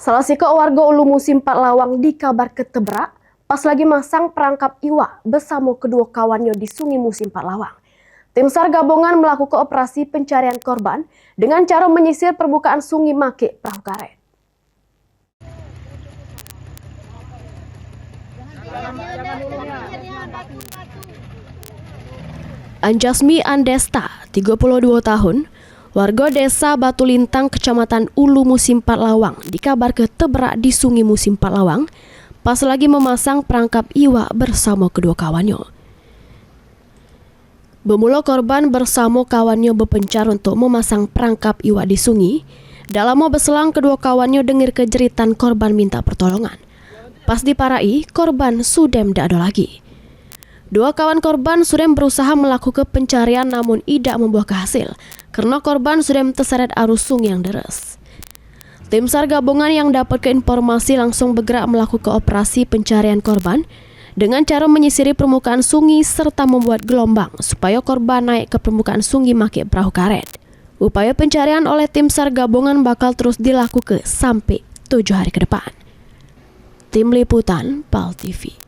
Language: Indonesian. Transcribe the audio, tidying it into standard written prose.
Salah siko warga Ulu Musim Pak Lawang dikabar ketebrak pas lagi masang perangkap iwa bersama kedua kawannya di Sungai Musim Pak Lawang. Tim SAR gabungan melakukan operasi pencarian korban dengan cara menyisir permukaan sungai make perahu karet. Anjasmi Andesta, 32 tahun, warga desa Batu Lintang, Kecamatan Ulu Musim Pak Lawang, dikabar ketebrak di Sungai Musim Pak Lawang pas lagi memasang perangkap iwa bersama kedua kawannya. Bermula korban bersama kawannya berpencar untuk memasang perangkap iwa di sungai. Dalam berselang kedua kawannya dengar kejeritan korban minta pertolongan. Pas diparai, korban sudah tidak ada lagi. Dua kawan korban sudah berusaha melakukan pencarian namun tidak membuahkan hasil karena korban sudah terseret arus sungai yang deras. Tim SAR gabungan yang dapat informasi langsung bergerak melakukan operasi pencarian korban dengan cara menyisiri permukaan sungai serta membuat gelombang supaya korban naik ke permukaan sungai pakai perahu karet. Upaya pencarian oleh tim SAR gabungan bakal terus dilakukan sampai 7 hari ke depan. Tim Liputan PAL TV.